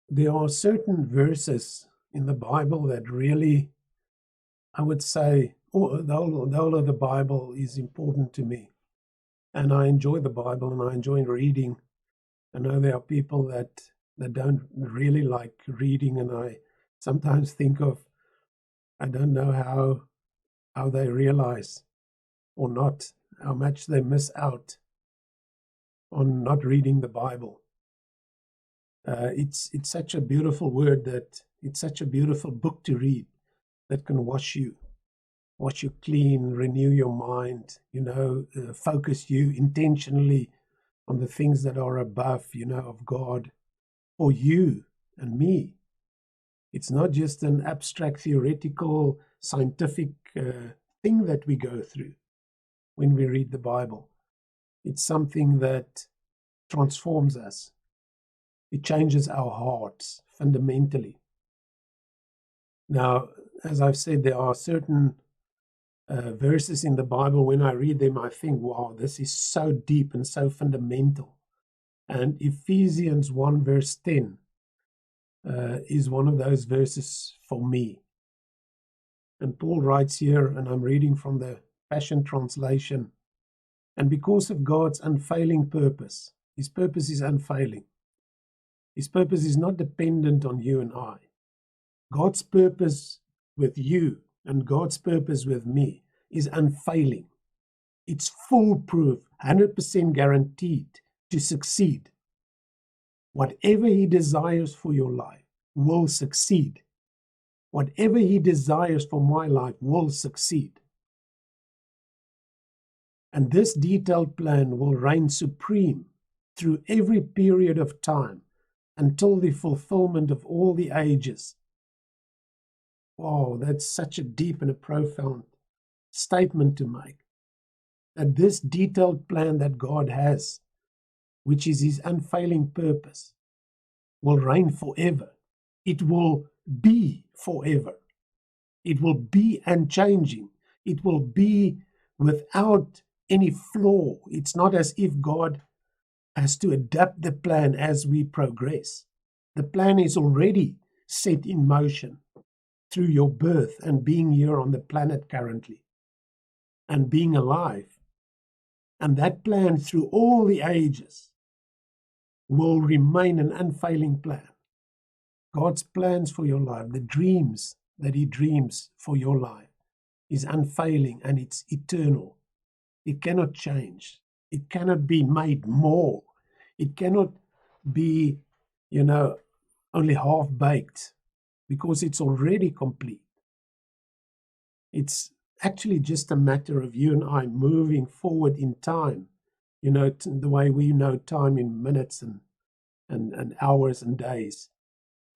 There are certain verses in the Bible that really, I would say, the whole of the Bible is important to me. And I enjoy the Bible and I enjoy reading. I know there are people that don't really like reading, and I sometimes think of, I don't know how they realize or not, how much they miss out on not reading the Bible. It's such a beautiful word, that it's such a beautiful book to read that can wash you clean, renew your mind, focus you intentionally on the things that are above, of God for you and me. It's not just an abstract, theoretical, scientific thing that we go through when we read the Bible. It's something that transforms us. It changes our hearts fundamentally. Now, as I've said, there are certain verses in the Bible, when I read them, I think, wow, this is so deep and so fundamental. And Ephesians 1 verse 10 is one of those verses for me. And Paul writes here, and I'm reading from the Passion Translation, and because of God's unfailing purpose, his purpose is unfailing. His purpose is not dependent on you and I. God's purpose with you and God's purpose with me is unfailing. It's foolproof, 100% guaranteed to succeed. Whatever he desires for your life will succeed. Whatever he desires for my life will succeed. And this detailed plan will reign supreme through every period of time until the fulfillment of all the ages. Wow, that's such a deep and a profound statement to make. That this detailed plan that God has, which is his unfailing purpose, will reign forever. It will be forever. It will be unchanging. It will be without any flaw. It's not as if God has to adapt the plan as we progress. The plan is already set in motion through your birth and being here on the planet currently and being alive. And that plan through all the ages will remain an unfailing plan. God's plans for your life, the dreams that he dreams for your life, is unfailing and it's eternal. It cannot change. It cannot be made more. It cannot be, only half-baked, because it's already complete. It's actually just a matter of you and I moving forward in time, the way we know time in minutes and hours and days,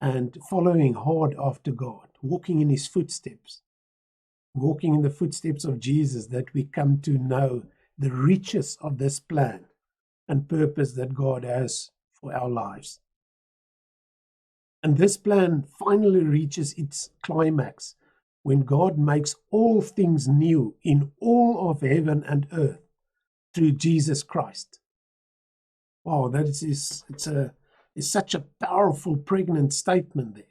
and following hard after God, walking in his footsteps, walking in the footsteps of Jesus, that we come to know the riches of this plan and purpose that God has for our lives. And this plan finally reaches its climax when God makes all things new in all of heaven and earth through Jesus Christ. Wow, that is such a powerful, pregnant statement there.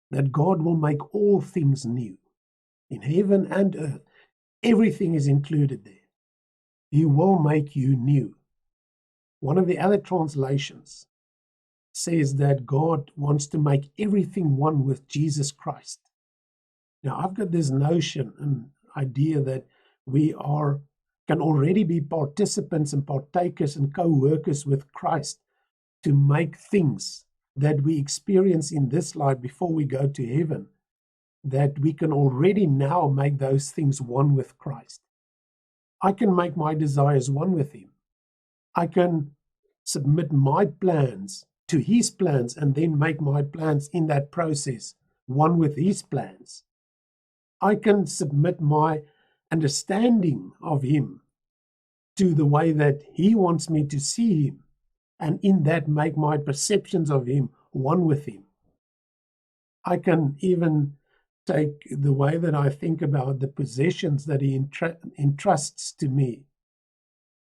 That God will make all things new in heaven and earth. Everything is included there. He will make you new. One of the other translations says that God wants to make everything one with Jesus Christ. Now, I've got this notion and idea that we can already be participants and partakers and co-workers with Christ to make things that we experience in this life before we go to heaven, that we can already now make those things one with Christ. I can make my desires one with him. I can submit my plans to his plans and then make my plans in that process one with his plans. I can submit my understanding of him to the way that he wants me to see him, and in that make my perceptions of him one with him. I can even take the way that I think about the possessions that he entrusts to me,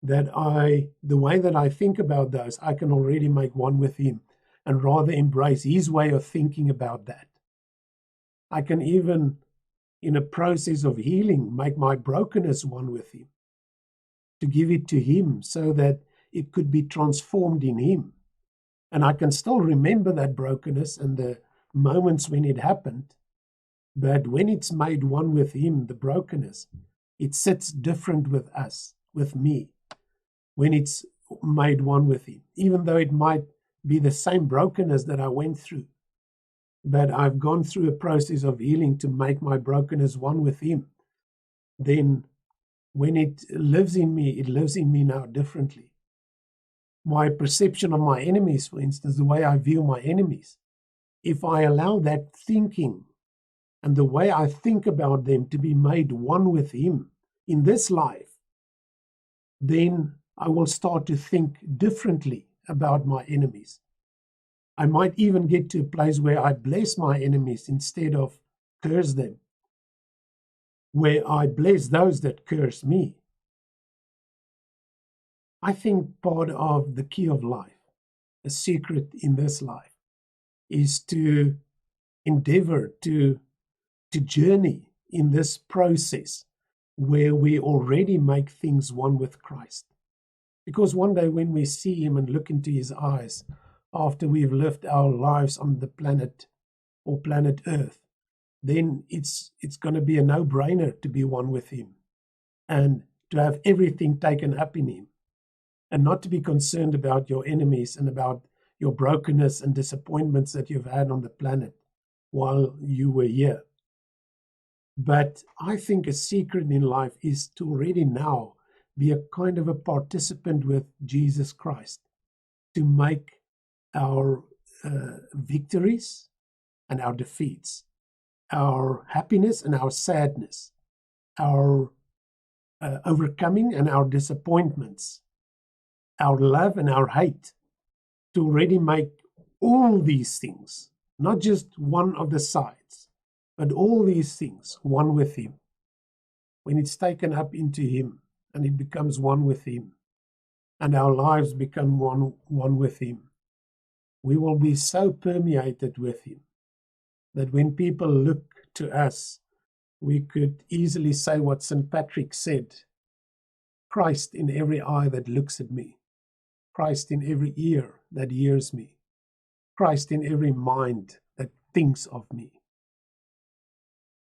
the way that I think about those, I can already make one with him and rather embrace His way of thinking about that. I can even, in a process of healing, make my brokenness one with Him, to give it to Him so that it could be transformed in Him. And I can still remember that brokenness and the moments when it happened. But when it's made one with Him, the brokenness, it sits different with us, with me, when it's made one with Him. Even though it might be the same brokenness that I went through, but I've gone through a process of healing to make my brokenness one with Him. Then when it lives in me, it lives in me now differently. My perception of my enemies, for instance, the way I view my enemies, if I allow that thinking and the way I think about them to be made one with Him in this life, then I will start to think differently about my enemies. I might even get to a place where I bless my enemies instead of curse them, where I bless those that curse me. I think part of the key of life, a secret in this life, is to endeavor to journey in this process where we already make things one with Christ. Because one day when we see Him and look into His eyes, after we've lived our lives on the planet or planet Earth, then it's going to be a no-brainer to be one with Him and to have everything taken up in Him, and not to be concerned about your enemies and about your brokenness and disappointments that you've had on the planet while you were here. But I think a secret in life is to already now be a kind of a participant with Jesus Christ, to make our victories and our defeats, our happiness and our sadness, our overcoming and our disappointments, our love and our hate, to already make all these things, not just one of the sides, but all these things one with Him. When it's taken up into Him and it becomes one with Him, and our lives become one with Him, we will be so permeated with Him that when people look to us, we could easily say what St. Patrick said: Christ in every eye that looks at me, Christ in every ear that hears me, Christ in every mind that thinks of me.